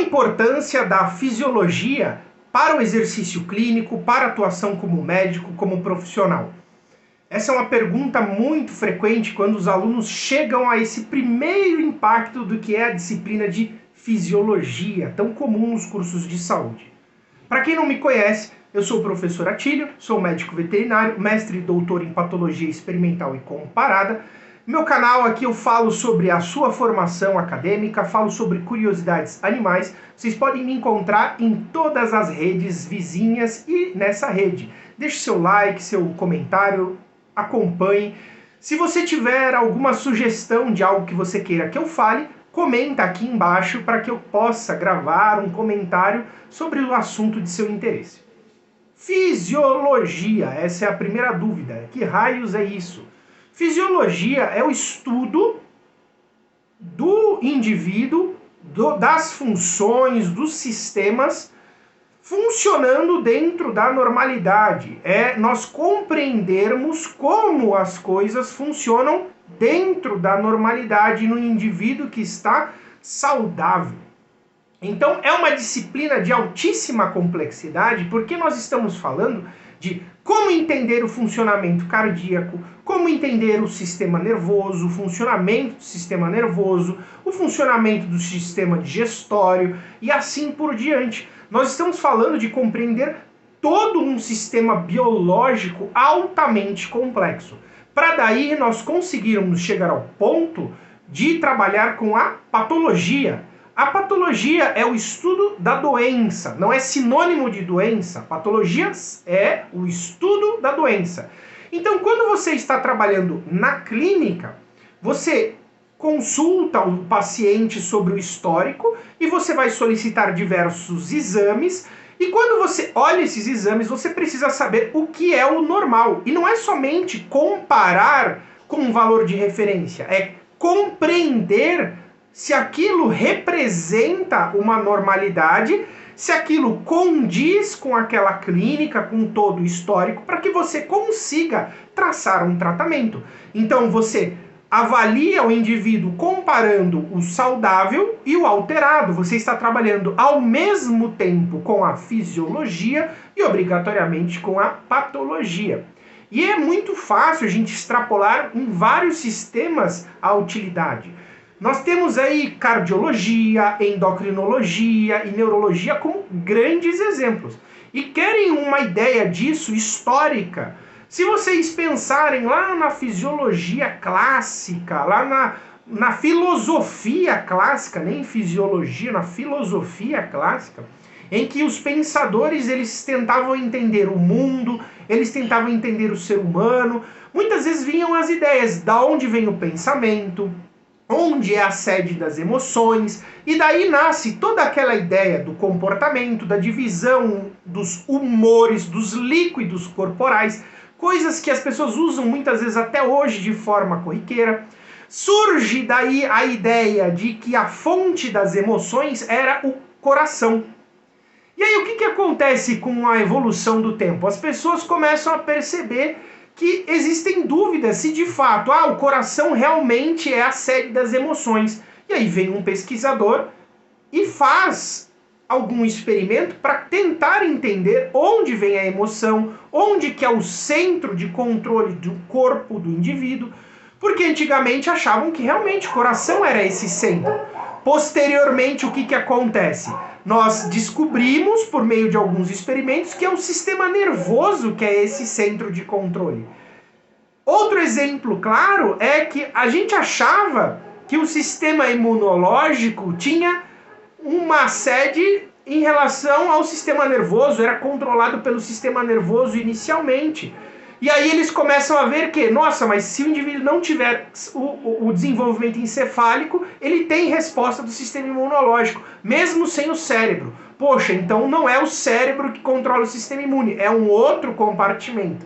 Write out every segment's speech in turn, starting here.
a importância da fisiologia para o exercício clínico, para a atuação como médico, como profissional? Essa é uma pergunta muito frequente quando os alunos chegam a esse primeiro impacto do que é a disciplina de fisiologia, tão comum nos cursos de saúde. Para quem não me conhece, eu sou o professor Atílio, sou médico veterinário, mestre e doutor em patologia experimental e comparada. No meu canal aqui eu falo sobre a sua formação acadêmica, falo sobre curiosidades animais. Vocês podem me encontrar em todas as redes vizinhas e nessa rede. Deixe seu like, seu comentário, acompanhe. Se você tiver alguma sugestão de algo que você queira que eu fale, comenta aqui embaixo para que eu possa gravar um comentário sobre o assunto de seu interesse. Fisiologia, essa é a primeira dúvida. Que raios é isso? Fisiologia é o estudo do indivíduo, das funções, dos sistemas funcionando dentro da normalidade. É nós compreendermos como as coisas funcionam dentro da normalidade no indivíduo que está saudável. Então é uma disciplina de altíssima complexidade, porque nós estamos falando de como entender o funcionamento cardíaco, como entender o sistema nervoso, o funcionamento do sistema nervoso, o funcionamento do sistema digestório e assim por diante. Nós estamos falando de compreender todo um sistema biológico altamente complexo, para daí nós conseguirmos chegar ao ponto de trabalhar com a patologia. A patologia é o estudo da doença, não é sinônimo de doença. Patologia é o estudo da doença. Então, quando você está trabalhando na clínica, você consulta o paciente sobre o histórico e você vai solicitar diversos exames. E quando você olha esses exames, você precisa saber o que é o normal. E não é somente comparar com um valor de referência, é compreender se aquilo representa uma normalidade, se aquilo condiz com aquela clínica, com todo o histórico, para que você consiga traçar um tratamento. Então você avalia o indivíduo comparando o saudável e o alterado. Você está trabalhando ao mesmo tempo com a fisiologia e obrigatoriamente com a patologia. E é muito fácil a gente extrapolar em vários sistemas a utilidade. Nós temos aí cardiologia, endocrinologia e neurologia como grandes exemplos. E querem uma ideia disso histórica? Se vocês pensarem lá na fisiologia clássica, lá na filosofia clássica, nem fisiologia, na filosofia clássica, em que os pensadores eles tentavam entender o mundo, eles tentavam entender o ser humano, muitas vezes vinham as ideias, da onde vem o pensamento, onde é a sede das emoções, e daí nasce toda aquela ideia do comportamento, da divisão dos humores, dos líquidos corporais, coisas que as pessoas usam muitas vezes até hoje de forma corriqueira. Surge daí a ideia de que a fonte das emoções era o coração. E aí o que acontece com a evolução do tempo? As pessoas começam a perceber que existem dúvidas se de fato o coração realmente é a sede das emoções. E aí vem um pesquisador e faz algum experimento para tentar entender onde vem a emoção, onde que é o centro de controle do corpo do indivíduo, porque antigamente achavam que realmente o coração era esse centro. Posteriormente, o que acontece? Nós descobrimos, por meio de alguns experimentos, que é o sistema nervoso que é esse centro de controle. Outro exemplo claro é que a gente achava que o sistema imunológico tinha uma sede em relação ao sistema nervoso, era controlado pelo sistema nervoso inicialmente. E aí eles começam a ver que, nossa, mas se o indivíduo não tiver o desenvolvimento encefálico, ele tem resposta do sistema imunológico, mesmo sem o cérebro. Poxa, então não é o cérebro que controla o sistema imune, é um outro compartimento.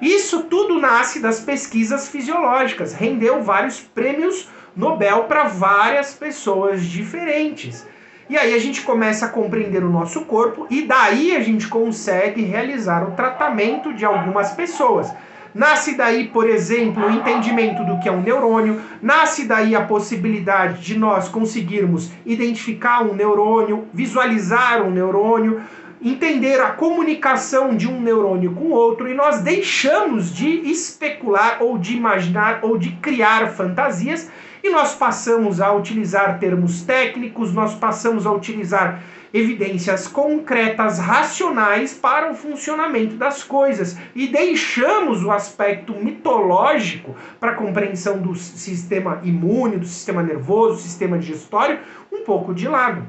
Isso tudo nasce das pesquisas fisiológicas, rendeu vários prêmios Nobel para várias pessoas diferentes. E aí a gente começa a compreender o nosso corpo e daí a gente consegue realizar o tratamento de algumas pessoas. nasce daí, por exemplo, o entendimento do que é um neurônio, nasce daí a possibilidade de nós conseguirmos identificar um neurônio, visualizar um neurônio, entender a comunicação de um neurônio com outro, e nós deixamos de especular ou de imaginar ou de criar fantasias, e nós passamos a utilizar termos técnicos, nós passamos a utilizar evidências concretas, racionais para o funcionamento das coisas, e deixamos o aspecto mitológico para a compreensão do sistema imune, do sistema nervoso, do sistema digestório, um pouco de lado.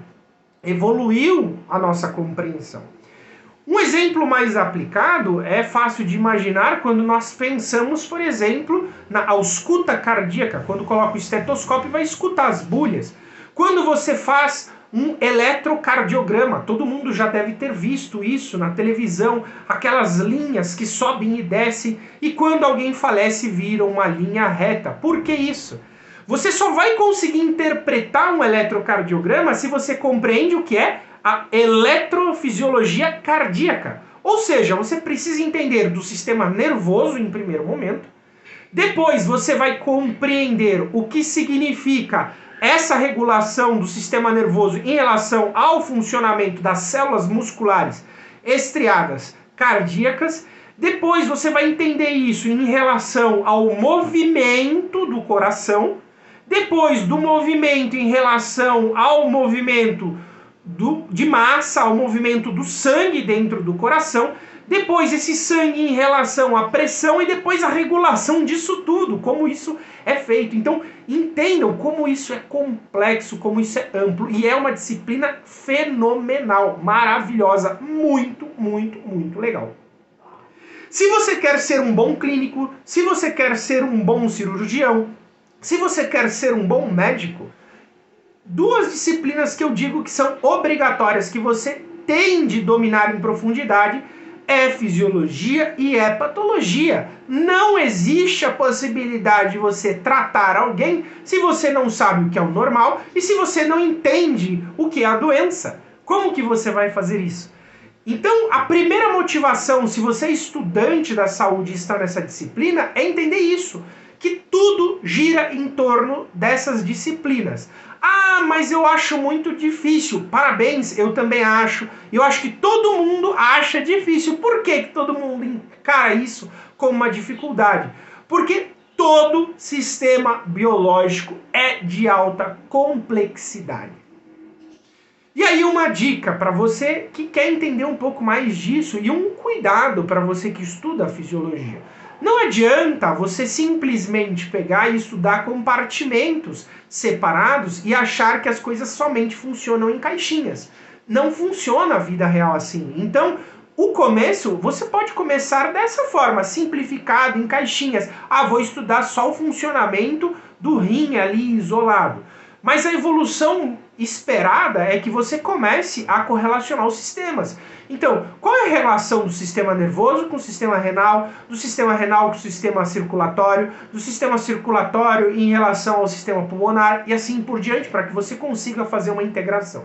Evoluiu a nossa compreensão. Um exemplo mais aplicado é fácil de imaginar quando nós pensamos, por exemplo, na ausculta cardíaca, quando coloca o estetoscópio e vai escutar as bulhas. Quando você faz um eletrocardiograma, todo mundo já deve ter visto isso na televisão, aquelas linhas que sobem e descem, e quando alguém falece viram uma linha reta. Por que isso? Você só vai conseguir interpretar um eletrocardiograma se você compreende o que é a eletrofisiologia cardíaca. Ou seja, você precisa entender do sistema nervoso em primeiro momento, depois você vai compreender o que significa essa regulação do sistema nervoso em relação ao funcionamento das células musculares estriadas cardíacas. Depois você vai entender isso em relação ao movimento do coração. Depois do movimento em relação ao movimento de massa, ao movimento do sangue dentro do coração. Depois esse sangue em relação à pressão e depois a regulação disso tudo, como isso é feito. Então entendam como isso é complexo, como isso é amplo, e é uma disciplina fenomenal, maravilhosa, muito, muito, muito legal. Se você quer ser um bom clínico, se você quer ser um bom cirurgião, se você quer ser um bom médico, duas disciplinas que eu digo que são obrigatórias, que você tem de dominar em profundidade, é fisiologia e é patologia. Não existe a possibilidade de você tratar alguém se você não sabe o que é o normal e se você não entende o que é a doença. Como que você vai fazer isso? Então, a primeira motivação, se você é estudante da saúde e está nessa disciplina, é entender isso, que tudo gira em torno dessas disciplinas. Ah, mas eu acho muito difícil. Parabéns, eu também acho. Eu acho que todo mundo acha difícil. Por que todo mundo encara isso como uma dificuldade? Porque todo sistema biológico é de alta complexidade. E aí uma dica para você que quer entender um pouco mais disso e um cuidado para você que estuda a fisiologia. Não adianta você simplesmente pegar e estudar compartimentos separados e achar que as coisas somente funcionam em caixinhas. Não funciona a vida real assim. Então, o começo, você pode começar dessa forma, simplificado, em caixinhas. Ah, vou estudar só o funcionamento do rim ali isolado. Mas a evolução esperada é que você comece a correlacionar os sistemas. Então, qual é a relação do sistema nervoso com o sistema renal, do sistema renal com o sistema circulatório, do sistema circulatório em relação ao sistema pulmonar e assim por diante, para que você consiga fazer uma integração.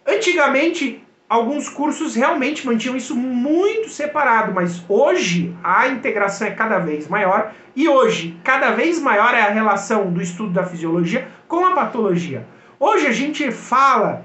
Antigamente, alguns cursos realmente mantinham isso muito separado, mas hoje a integração é cada vez maior e hoje cada vez maior é a relação do estudo da fisiologia com a patologia. Hoje a gente fala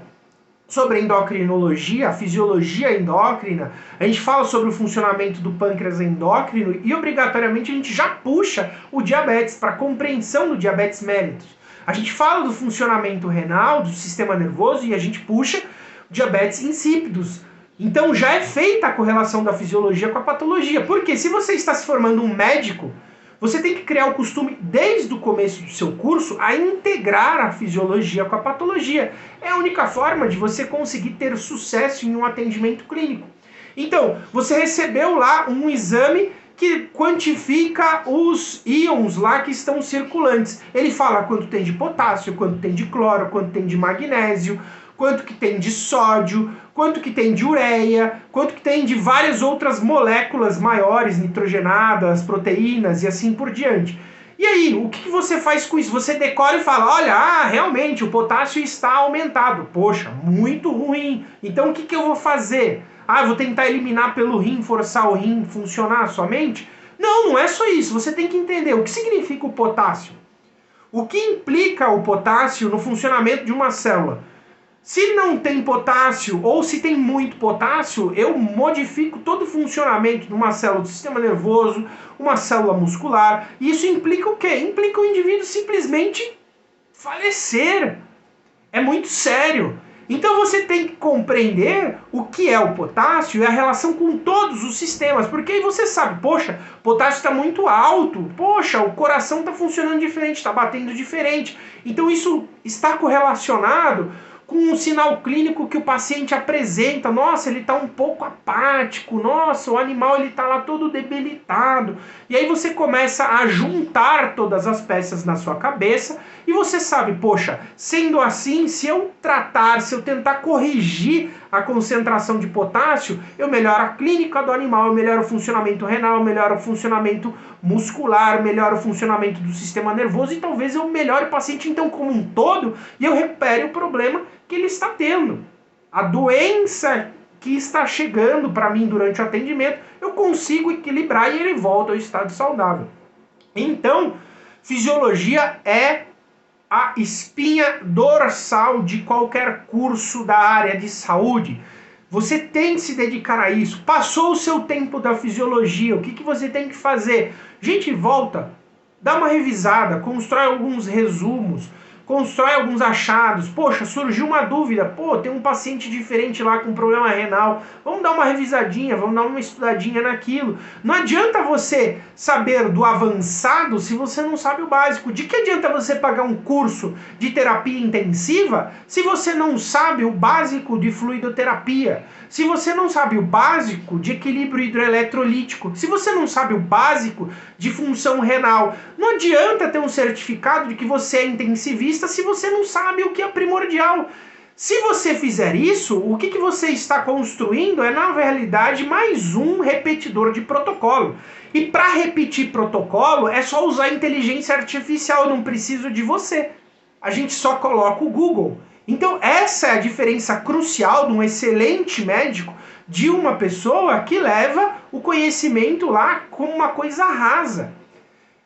sobre endocrinologia, a fisiologia endócrina, a gente fala sobre o funcionamento do pâncreas endócrino e obrigatoriamente a gente já puxa o diabetes para a compreensão do diabetes mellitus. A gente fala do funcionamento renal, do sistema nervoso e a gente puxa diabetes insípidos. Então já é feita a correlação da fisiologia com a patologia. Porque se você está se formando um médico, você tem que criar o costume, desde o começo do seu curso, a integrar a fisiologia com a patologia. É a única forma de você conseguir ter sucesso em um atendimento clínico. Então, você recebeu lá um exame que quantifica os íons lá que estão circulantes. Ele fala quanto tem de potássio, quanto tem de cloro, quanto tem de magnésio, quanto que tem de sódio, quanto que tem de ureia, quanto que tem de várias outras moléculas maiores, nitrogenadas, proteínas e assim por diante. E aí, o que você faz com isso? Você decora e fala, olha, realmente o potássio está aumentado. Poxa, muito ruim. Então o que eu vou fazer? Ah, eu vou tentar eliminar pelo rim, forçar o rim funcionar somente? Não, não é só isso. Você tem que entender o que significa o potássio. O que implica o potássio no funcionamento de uma célula. Se não tem potássio ou se tem muito potássio, eu modifico todo o funcionamento de uma célula do sistema nervoso, uma célula muscular. E isso implica o quê? Implica o indivíduo simplesmente falecer. É muito sério. Então você tem que compreender o que é o potássio e a relação com todos os sistemas, porque aí você sabe, poxa, o potássio está muito alto, poxa, o coração está funcionando diferente, está batendo diferente. Então isso está correlacionado com um sinal clínico que o paciente apresenta. Nossa, ele está um pouco apático, nossa, o animal ele está lá todo debilitado. E aí você começa a juntar todas as peças na sua cabeça e você sabe, poxa, sendo assim, se eu tratar, se eu tentar corrigir a concentração de potássio, eu melhoro a clínica do animal, eu melhoro o funcionamento renal, eu melhoro o funcionamento muscular, melhoro o funcionamento do sistema nervoso e talvez eu melhore o paciente então como um todo e eu recupere o problema que ele está tendo. A doença que está chegando para mim durante o atendimento, eu consigo equilibrar e ele volta ao estado saudável. Então, fisiologia é a espinha dorsal de qualquer curso da área de saúde. Você tem que se dedicar a isso. Passou o seu tempo da fisiologia, o que você tem que fazer? Gente, volta, dá uma revisada, constrói alguns resumos, constrói alguns achados. Poxa, surgiu uma dúvida. Pô, tem um paciente diferente lá com problema renal. Vamos dar uma revisadinha, vamos dar uma estudadinha naquilo. Não adianta você saber do avançado se você não sabe o básico. De que adianta você pagar um curso de terapia intensiva se você não sabe o básico de fluidoterapia? Se você não sabe o básico de equilíbrio hidroeletrolítico? Se você não sabe o básico de função renal? Não adianta ter um certificado de que você é intensivista se você não sabe o que é primordial. Se você fizer isso, o que você está construindo é, na realidade, mais um repetidor de protocolo. E para repetir protocolo, é só usar inteligência artificial, eu não preciso de você. A gente só coloca o Google. Então, essa é a diferença crucial de um excelente médico de uma pessoa que leva o conhecimento lá como uma coisa rasa.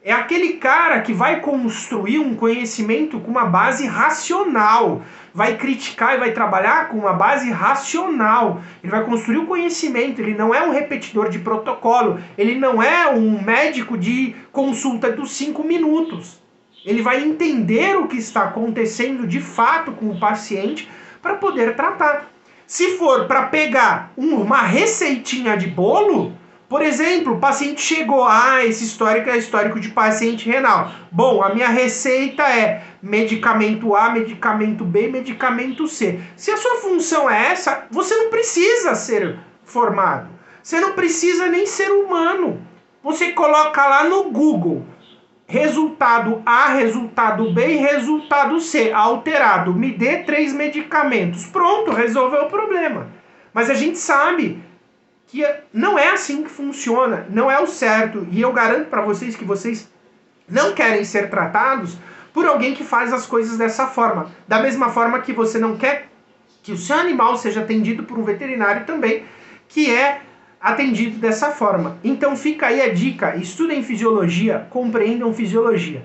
É aquele cara que vai construir um conhecimento com uma base racional, vai criticar e vai trabalhar com uma base racional. Ele vai construir o conhecimento, ele não é um repetidor de protocolo, ele não é um médico de consulta dos 5 minutos. Ele vai entender o que está acontecendo de fato com o paciente para poder tratar. Se for para pegar uma receitinha de bolo, por exemplo, o paciente chegou, esse histórico é histórico de paciente renal. Bom, a minha receita é medicamento A, medicamento B, medicamento C. Se a sua função é essa, você não precisa ser formado. Você não precisa nem ser humano. Você coloca lá no Google, resultado A, resultado B e resultado C, alterado. Me dê 3 medicamentos. Pronto, resolveu o problema. Mas a gente sabe que não é assim que funciona, não é o certo. E eu garanto para vocês que vocês não querem ser tratados por alguém que faz as coisas dessa forma. Da mesma forma que você não quer que o seu animal seja atendido por um veterinário também, que é atendido dessa forma. Então fica aí a dica, estudem fisiologia, compreendam fisiologia.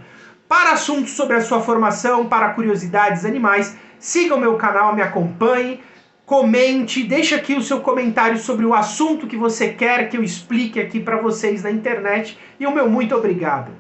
Para assuntos sobre a sua formação, para curiosidades animais, siga o meu canal, me acompanhe, comente, deixe aqui o seu comentário sobre o assunto que você quer que eu explique aqui para vocês na internet. E o meu muito obrigado.